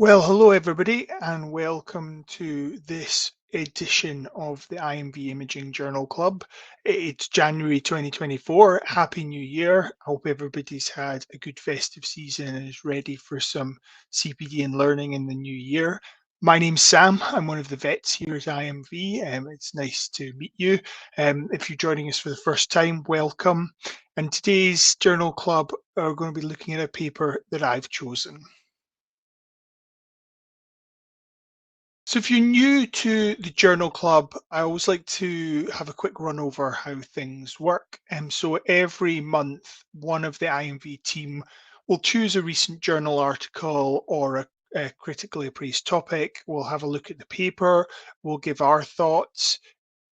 Well, hello everybody, and welcome to this edition of the IMV Imaging Journal Club. It's January 2024. Happy New Year. I hope everybody's had a good festive season and is ready for some CPD and learning in the new year. My name's Sam. I'm one of the vets here at IMV. It's nice to meet you. If you're joining us for the first time, welcome. And today's Journal Club are going to be looking at a paper that I've chosen. So if you're new to the Journal Club, I always like to have a quick run over how things work. So every month, one of the IMV team will choose a recent journal article or a critically appraised topic. We'll have a look at the paper. We'll give our thoughts.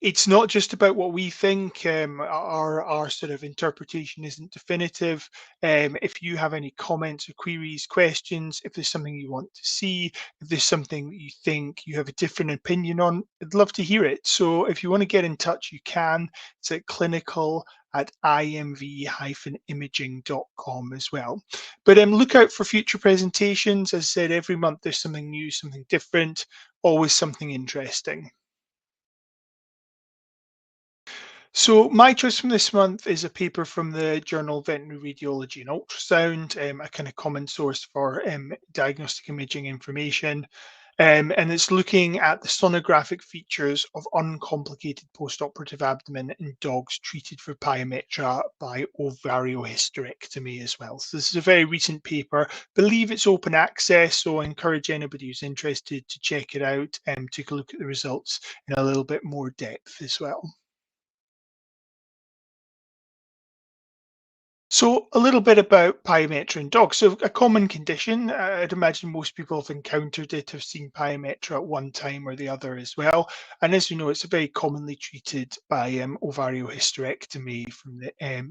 It's not just about what we think. Our sort of interpretation isn't definitive. If you have any comments or queries, questions, if there's something you want to see, if there's something that you think you have a different opinion on, I'd love to hear it. So if you want to get in touch, you can. It's at clinical@imv-imaging.com as well. But look out for future presentations. As I said, every month there's something new, something different, always something interesting. So my choice from this month is a paper from the journal Veterinary Radiology and Ultrasound, a kind of common source for diagnostic imaging information. And it's looking at the sonographic features of uncomplicated postoperative abdomen in dogs treated for pyometra by ovariohysterectomy as well. So this is a very recent paper. Believe it's open access, so I encourage anybody who's interested to check it out and take a look at the results in a little bit more depth as well. So a little bit about pyometra in dogs. So a common condition, I'd imagine most people have encountered it, have seen pyometra at one time or the other as well. And as you know, it's very commonly treated by ovariohysterectomy from the at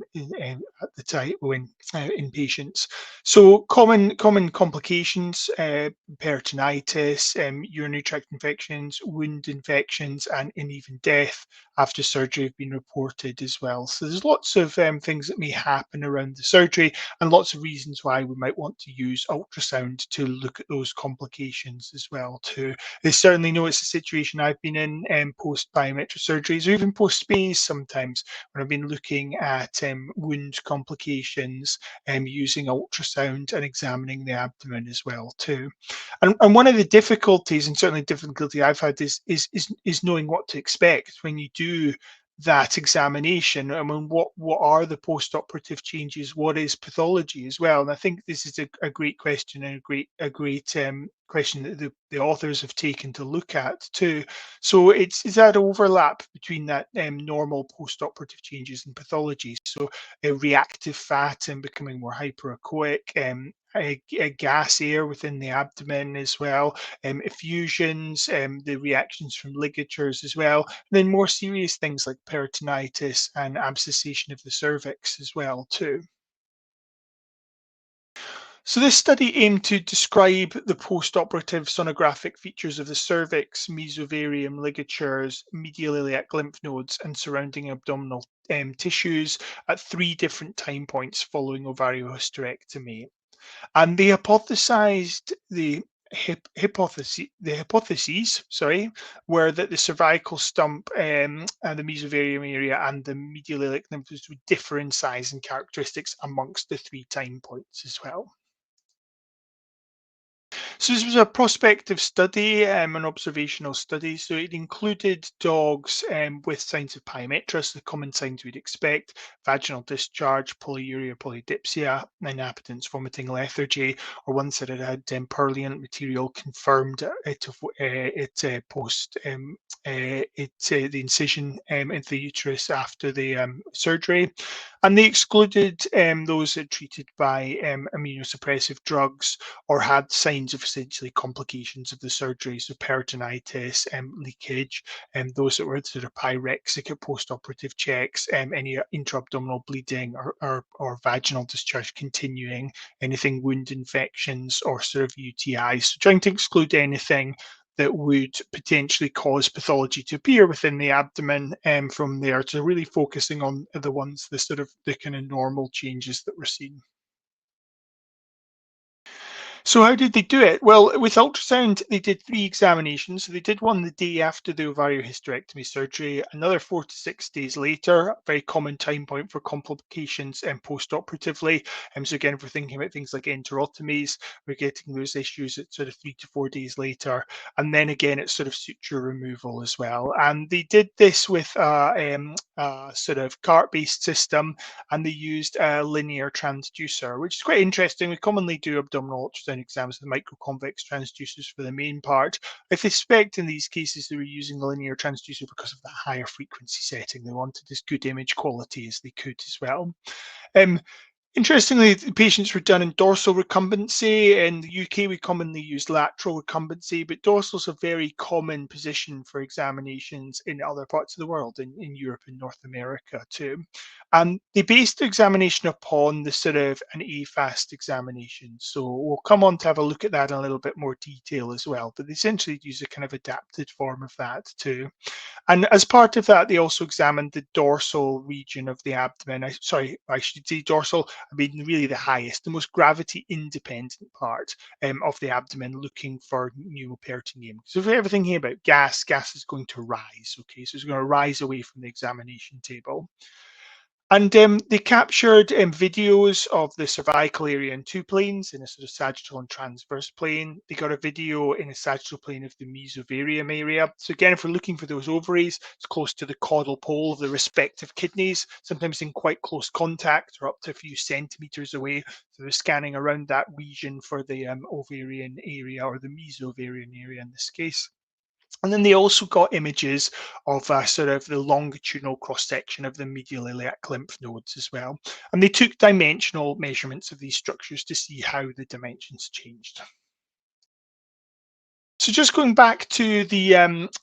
the time when in patients. So common complications: peritonitis, urinary tract infections, wound infections, and even death after surgery have been reported as well. So there's lots of things that may happen around the surgery and lots of reasons why we might want to use ultrasound to look at those complications as well too. I certainly know it's a situation I've been in post biometric surgeries or even post space sometimes when I've been looking at wound complications using ultrasound and examining the abdomen as well too. And one of the difficulties, and certainly difficulty I've had, is knowing what to expect when you do that examination. I mean, what are the post-operative changes? What is pathology as well? And I think this is a great question and a great question that the authors have taken to look at too. So it's that overlap between that normal post-operative changes and pathology. So a reactive fat and becoming more hyperechoic, a gas air within the abdomen as well, effusions, the reactions from ligatures as well, and then more serious things like peritonitis and abscessation of the cervix as well too. So this study aimed to describe the post-operative sonographic features of the cervix, mesovarium, ligatures, medial iliac lymph nodes, and surrounding abdominal tissues at three different time points following ovariohysterectomy. And they hypothesized the hypotheses, sorry, were that the cervical stump and the mesovarium area and the medial iliac lymph nodes would differ in size and characteristics amongst the three time points as well. So this was a prospective study, an observational study. So it included dogs with signs of pyometra, the common signs we'd expect: vaginal discharge, polyuria, polydipsia, inappetence, vomiting, lethargy, or ones that had had purulent material confirmed post the incision into the uterus after the surgery. And they excluded those that treated by immunosuppressive drugs or had signs of essentially complications of the surgery, so peritonitis, leakage, and those that were sort of pyrexic at post-operative checks, any intra-abdominal bleeding or vaginal discharge continuing, anything wound infections or sort of UTIs. So trying to exclude anything that would potentially cause pathology to appear within the abdomen from there, to really focusing on the ones, the sort of the kind of normal changes that we're seeing. So how did they do it? Well, with ultrasound, they did three examinations. So they did one the day after the ovariohysterectomy surgery, another 4 to 6 days later, a very common time point for complications and post-operatively. So again, if we're thinking about things like enterotomies, we're getting those issues at sort of 3 to 4 days later. And then again, it's sort of suture removal as well. And they did this with a sort of cart-based system, and they used a linear transducer, which is quite interesting. We commonly do abdominal ultrasound exams with microconvex transducers for the main part. I suspect in these cases they were using the linear transducer because of the higher frequency setting. They wanted as good image quality as they could as well. Um, Interestingly, the patients were done in dorsal recumbency. In the UK, we commonly use lateral recumbency, but dorsal is a very common position for examinations in other parts of the world, in Europe and North America too. And they based the examination upon the sort of an AFAST examination. So we'll come on to have a look at that in a little bit more detail as well. But they essentially use a kind of adapted form of that too. And as part of that, they also examined the dorsal region of the abdomen. Sorry, I should say dorsal. I mean, really the highest, the most gravity independent part of the abdomen, looking for pneumoperitoneum. So if we're ever thinking about gas, gas is going to rise. Okay, so it's going to rise away from the examination table. And they captured videos of the cervical area in two planes, in a sort of sagittal and transverse plane. They got a video in a sagittal plane of the mesovarium area. So again, if we're looking for those ovaries, it's close to the caudal pole of the respective kidneys, sometimes in quite close contact or up to a few centimeters away. So they're scanning around that region for the ovarian area, or the mesovarian area in this case. And then they also got images of sort of the longitudinal cross section of the medial iliac lymph nodes as well. And they took dimensional measurements of these structures to see how the dimensions changed. So just going back to the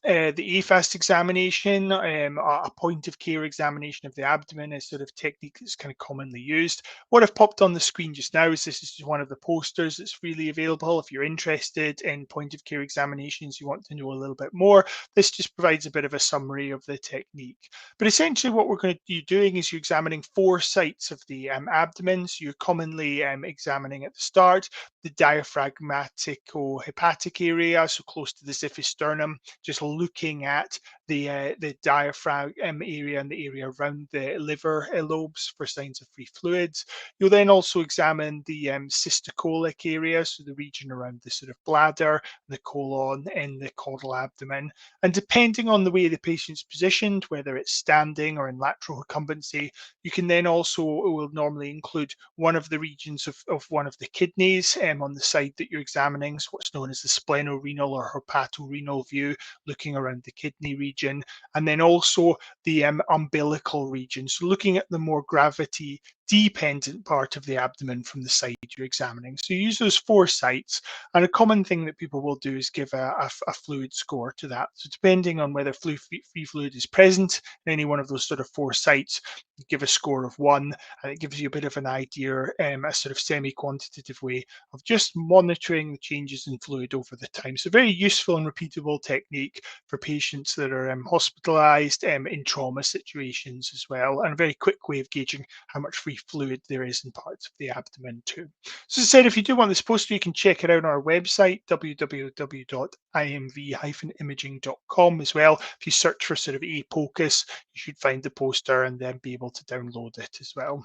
AFAST examination, a point of care examination of the abdomen is sort of technique that's kind of commonly used. What I've popped on the screen just now is this is just one of the posters that's freely available. If you're interested in point of care examinations, you want to know a little bit more, this just provides a bit of a summary of the technique. But essentially what we're going to be doing is you're examining four sites of the abdomen. So you're commonly examining at the start the diaphragmatico-hepatic area, so close to the xiphisternum, just looking at the diaphragm area and the area around the liver lobes for signs of free fluids. You'll then also examine the cystocolic area, so the region around the sort of bladder, the colon, and the caudal abdomen. And depending on the way the patient's positioned, whether it's standing or in lateral recumbency, you can then also, it will normally include one of the regions of one of the kidneys on the side that you're examining, so what's known as the splenorenal or hepatorenal view, looking around the kidney region, and then also the umbilical region, so looking at the more gravity dependent part of the abdomen from the side you're examining. So you use those four sites, and a common thing that people will do is give a fluid score to that. So depending on whether free fluid is present in any one of those sort of four sites, you give a score of 1, and it gives you a bit of an idea, a sort of semi-quantitative way of just monitoring the changes in fluid over the time. So very useful and repeatable technique for patients that are hospitalized in trauma situations as well, and a very quick way of gauging how much free fluid there is in parts of the abdomen too. So as I said, if you do want this poster, you can check it out on our website, www.imv-imaging.com as well. If you search for sort of APOCUS, you should find the poster and then be able to download it as well.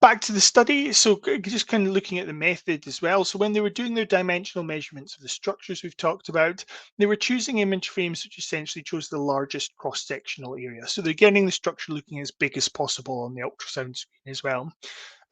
Back to the study, so just kind of looking at the method as well. So when they were doing their dimensional measurements of the structures we've talked about, they were choosing image frames which essentially chose the largest cross-sectional area. So they're getting the structure looking as big as possible on the ultrasound screen as well.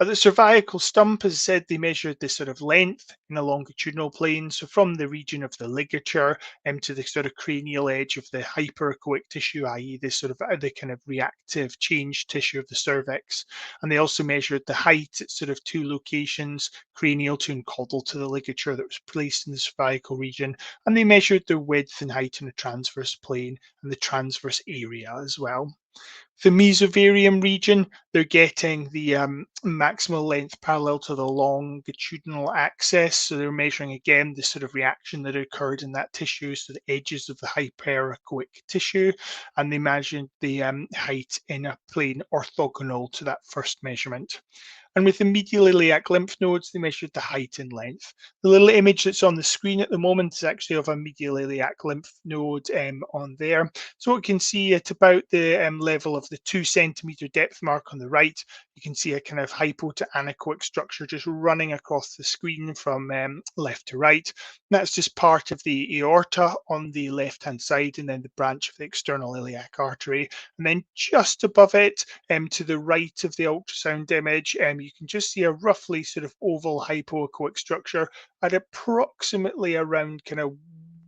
At the cervical stump, as I said, they measured the sort of length in a longitudinal plane. So from the region of the ligature to the sort of cranial edge of the hyperechoic tissue, i.e. the sort of the kind of reactive change tissue of the cervix. And they also measured the height at sort of two locations, cranial to and caudal to the ligature that was placed in the cervical region. And they measured the width and height in a transverse plane and the transverse area as well. The mesovarium region, they're getting the maximal length parallel to the longitudinal axis. So they're measuring again the sort of reaction that occurred in that tissue, so the edges of the hyperechoic tissue, and they measured the height in a plane orthogonal to that first measurement. And with the medial iliac lymph nodes, they measured the height and length. The little image that's on the screen at the moment is actually of a medial iliac lymph node on there. So we can see at about the level of the 2 centimeter depth mark on the right, you can see a kind of hypo to anechoic structure just running across the screen from left to right. That's just part of the aorta on the left-hand side, and then the branch of the external iliac artery. And then just above it, to the right of the ultrasound image, you can just see a roughly sort of oval hypoechoic structure at approximately around kind of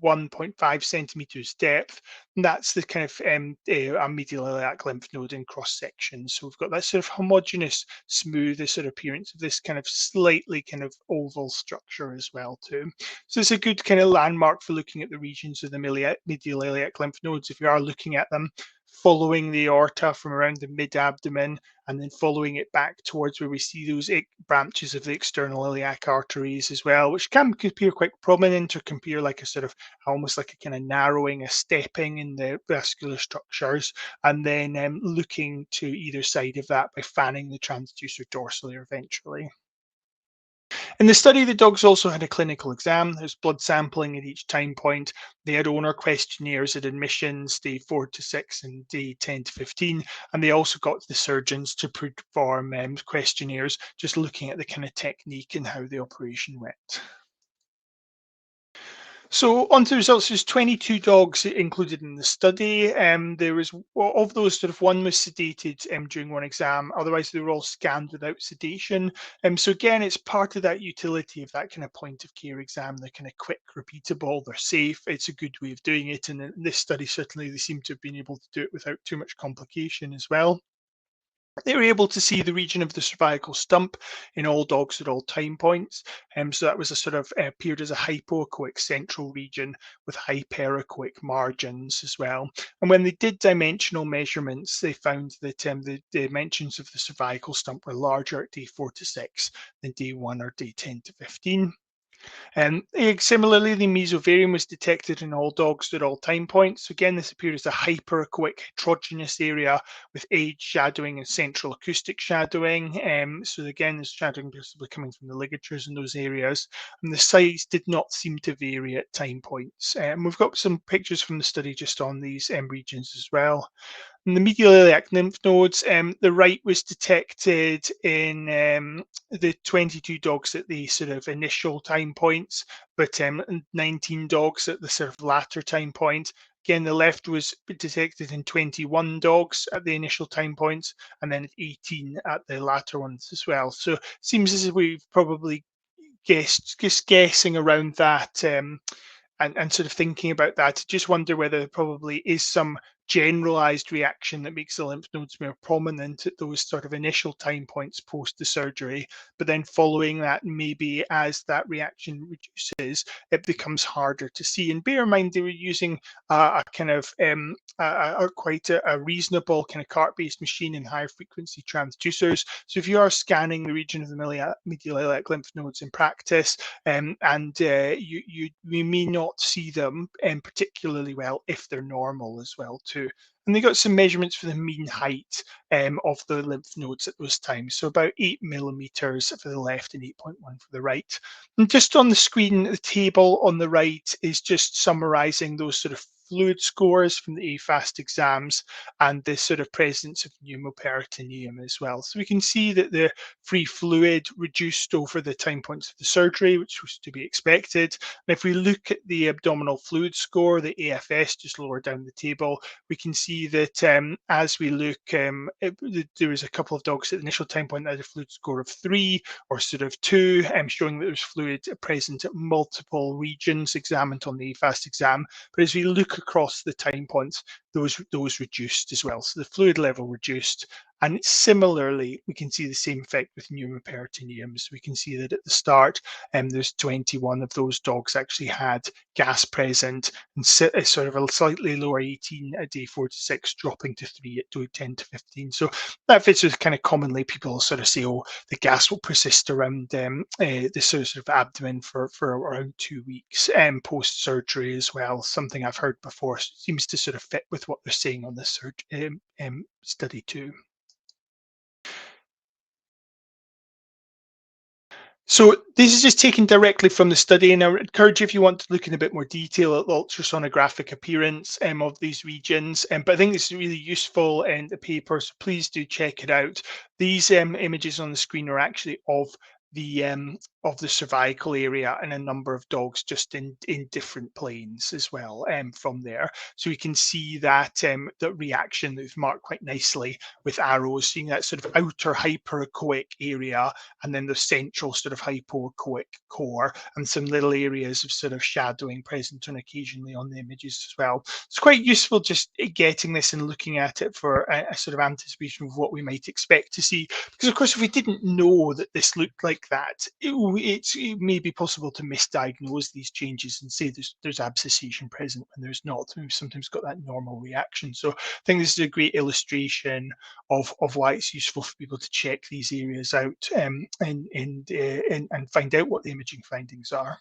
1.5 centimeters depth. And that's the kind of a medial iliac lymph node in cross section. So we've got that sort of homogeneous, smooth sort of appearance of this kind of slightly kind of oval structure as well too. So it's a good kind of landmark for looking at the regions of the medial iliac lymph nodes if you are looking at them, following the aorta from around the mid-abdomen and then following it back towards where we see those branches of the external iliac arteries as well, which can appear quite prominent or can appear like a sort of almost like a kind of narrowing, a stepping in the vascular structures, and then looking to either side of that by fanning the transducer dorsally or ventrally. In the study, the dogs also had a clinical exam. There's blood sampling at each time point. They had owner questionnaires at admissions, day 4 to 6 and day 10 to 15. And they also got the surgeons to perform questionnaires, just looking at the kind of technique and how the operation went. So on to the results, there's 22 dogs included in the study. There was, well, of those, sort of one was sedated during one exam. Otherwise, they were all scanned without sedation. So again, it's part of that utility of that kind of point of care exam. They're kind of quick, repeatable, they're safe. It's a good way of doing it. And in this study, certainly, they seem to have been able to do it without too much complication as well. They were able to see the region of the cervical stump in all dogs at all time points. So that was a sort of appeared as a hypoechoic central region with hyperechoic margins as well. And when they did dimensional measurements, they found that the dimensions of the cervical stump were larger at day 4 to 6 than day 1 or day 10 to 15. Similarly, the mesovarium was detected in all dogs at all time points. So again, this appears as a hyperechoic heterogeneous area with age shadowing and central acoustic shadowing. So again, this shadowing possibly coming from the ligatures in those areas. And the size did not seem to vary at time points. And we've got some pictures from the study just on these regions as well. In the medial iliac lymph nodes, the right was detected in the 22 dogs at the sort of initial time points, but 19 dogs at the sort of latter time point. Again, the left was detected in 21 dogs at the initial time points, and then 18 at the latter ones as well. So it seems as if we've probably just guessing around that. And sort of thinking about that, just wonder whether there probably is some generalized reaction that makes the lymph nodes more prominent at those sort of initial time points post the surgery. But then following that, maybe as that reaction reduces, it becomes harder to see. And bear in mind, they were using a kind of quite a reasonable kind of cart-based machine and higher frequency transducers. So if you are scanning the region of the medial iliac lymph nodes in practice, and you may not see them particularly well if they're normal as well too. And they got some measurements for the mean height of the lymph nodes at those times. So about 8 millimeters for the left and 8.1 for the right. And just on the screen, the table on the right is just summarising those sort of fluid scores from the AFAST exams and the sort of presence of pneumoperitoneum as well. So we can see that the free fluid reduced over the time points of the surgery, which was to be expected. And if we look at the abdominal fluid score, the AFS, just lower down the table, we can see that as we look, there was a couple of dogs at the initial time point that had a fluid score of 3 or sort of 2, showing that there's fluid present at multiple regions examined on the AFAST exam. But as we look across the time points, those reduced as well. So the fluid level reduced. And similarly, we can see the same effect with pneumoperitoneum. So we can see that at the start, there's 21 of those dogs actually had gas present, and sort of a slightly lower 18 at day 4 to 6, dropping to 3 at day 10 to 15. So that fits with kind of commonly people sort of say, oh, the gas will persist around the sort of abdomen for around 2 weeks post surgery as well. Something I've heard before. So it seems to sort of fit with what they're saying on this study too. So this is just taken directly from the study, and I would encourage you if you want to look in a bit more detail at the ultrasonographic appearance of these regions. But I think this is really useful in the paper, so please do check it out. These images on the screen are actually the of the cervical area and a number of dogs just in different planes as well from there. So we can see that that reaction that we've marked quite nicely with arrows, seeing that sort of outer hyperechoic area and then the central sort of hypoechoic core and some little areas of sort of shadowing present on occasionally on the images as well. It's quite useful just getting this and looking at it for a sort of anticipation of what we might expect to see. Because of course, if we didn't know that this looked like that, it may be possible to misdiagnose these changes and say there's abscessation present when there's not. We've sometimes got that normal reaction. So I think this is a great illustration of why it's useful for people to check these areas out and find out what the imaging findings are.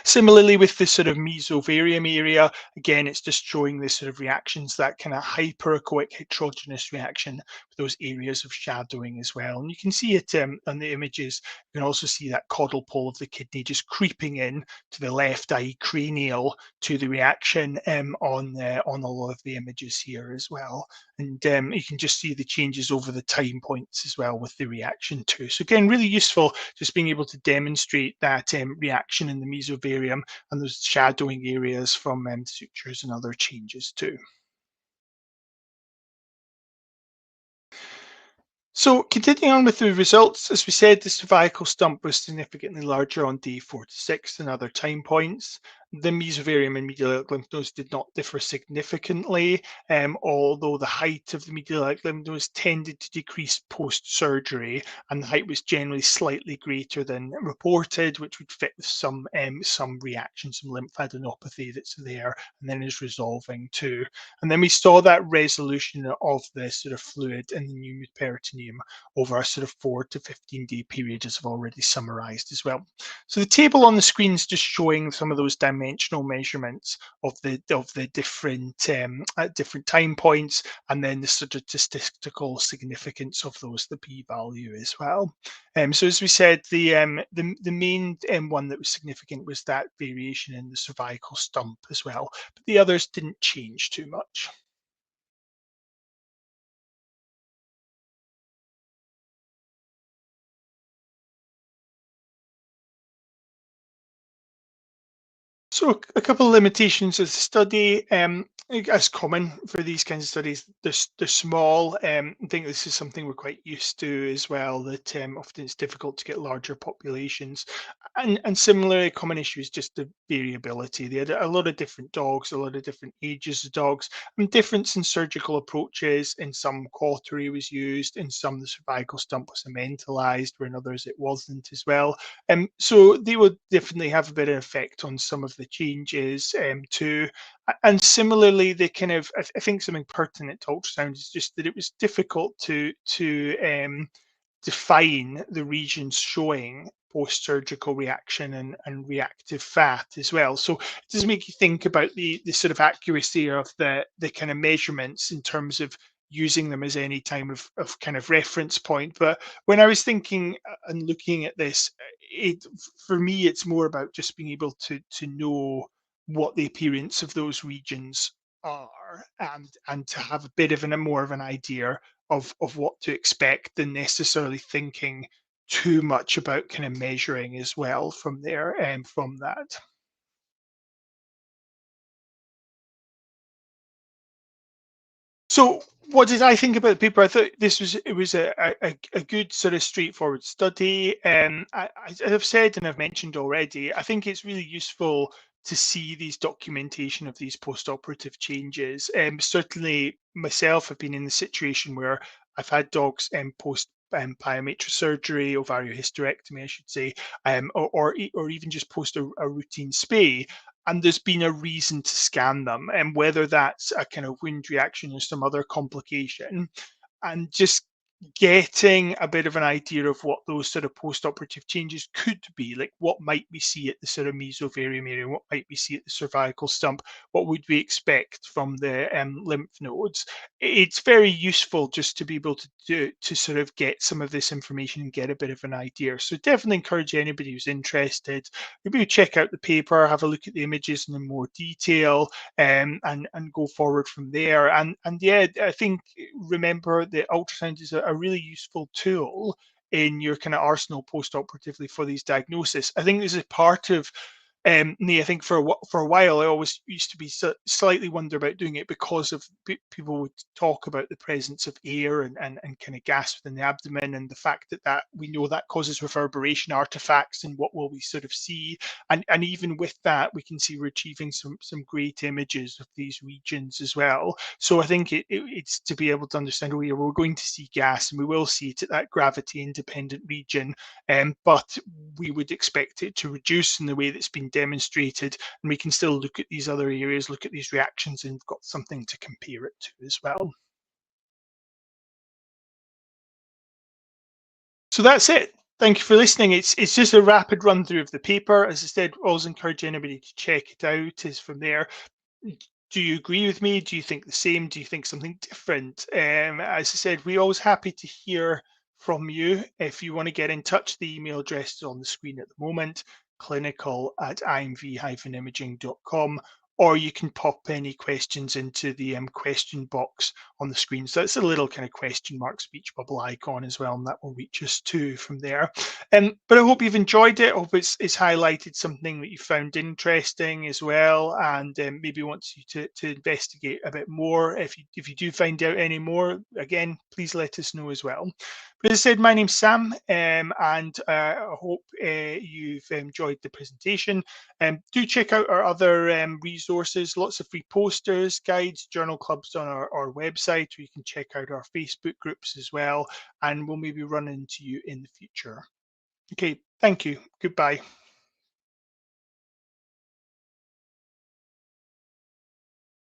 Similarly, with this sort of mesovarium area, again, it's just showing this sort of reactions, that kind of hyperechoic heterogeneous reaction with those areas of shadowing as well. And you can see it on the images. You can also see that caudal pole of the kidney just creeping in to the left eye cranial to the reaction on a lot of the images here as well. And you can just see the changes over the time points as well with the reaction too. So again, really useful just being able to demonstrate that reaction in the mesovarium and those shadowing areas from sutures and other changes too. So continuing on with the results, as we said, the cervical stump was significantly larger on day 4 to 6 than other time points. The mesovarium and medial lymph nodes did not differ significantly, although the height of the medial lymph nodes tended to decrease post-surgery, and the height was generally slightly greater than reported, which would fit with some reaction, some lymphadenopathy that's there and then is resolving too. And then we saw that resolution of the sort of fluid in the new peritoneum over a sort of 4 to 15-day period, as I've already summarised as well. So the table on the screen is just showing some of those dimensional measurements of the different at different time points, and then the sort of statistical significance of those, the p-value as well. So as we said, the main one that was significant was that variation in the cervical stump as well, but the others didn't change too much. So a couple of limitations of the study, as common for these kinds of studies, they're small. I think this is something we're quite used to as well, that often it's difficult to get larger populations. And similarly, a common issue is just the variability. They had a lot of different dogs, a lot of different ages of dogs, and difference in surgical approaches. In some, cautery was used, in some the cervical stump was cementalized, where in others it wasn't as well. So they would definitely have a bit of effect on some of the changes too. And similarly, they kind of, I think something pertinent to ultrasound is just that it was difficult to define the regions showing post-surgical reaction and reactive fat as well. So it does make you think about the sort of accuracy of the kind of measurements in terms of using them as any time of kind of reference point. But when I was thinking and looking at this, it for me it's more about just being able to know what the appearance of those regions are and to have a bit of a more of an idea of what to expect than necessarily thinking too much about kind of measuring as well from there and from that. So what did I think about the paper? I thought this was it was a good sort of straightforward study. As I've said and I've mentioned already, I think it's really useful to see these documentation of these post-operative changes. Certainly myself, I've been in the situation where I've had dogs post pyometra surgery, ovariohysterectomy, I should say, or even just post a routine spay, and there's been a reason to scan them, and whether that's a kind of wound reaction or some other complication, and just getting a bit of an idea of what those sort of post-operative changes could be, like what might we see at the sort of mesovarium area, what might we see at the cervical stump, what would we expect from the lymph nodes. It's very useful just to be able to do to sort of get some of this information and get a bit of an idea. So definitely encourage anybody who's interested, maybe check out the paper, have a look at the images in more detail, and go forward from there. And yeah, I think remember that ultrasound is a really useful tool in your kind of arsenal post-operatively for these diagnoses. I think this is part of me. I think for a while I always used to be slightly wonder about doing it because of people would talk about the presence of air and kind of gas within the abdomen, and the fact that we know that causes reverberation artifacts, and what will we sort of see. And even with that, we can see we're achieving some great images of these regions as well. So I think it's to be able to understand, oh yeah, we're going to see gas, and we will see it at that gravity independent region, but we would expect it to reduce in the way that's been demonstrated, and we can still look at these other areas, look at these reactions, and got something to compare it to as well. So that's it. Thank you for listening. It's just a rapid run through of the paper. As I said, always encourage anybody to check it out. Is from there. Do you agree with me? Do you think the same? Do you think something different? As I said, we're always happy to hear from you. If you want to get in touch, the email address is on the screen at the moment, clinical@imv-imaging.com, or you can pop any questions into the question box on the screen. So it's a little kind of question mark speech bubble icon as well, and that will reach us too from there. But I hope you've enjoyed it. I hope it's highlighted something that you found interesting as well, and maybe wants you to investigate a bit more. If you do find out any more, again, please let us know as well. But as I said, my name's Sam, and I hope you've enjoyed the presentation. Do check out our other resources, lots of free posters, guides, journal clubs on our website, or you can check out our Facebook groups as well, and we'll maybe run into you in the future. Okay, thank you. Goodbye.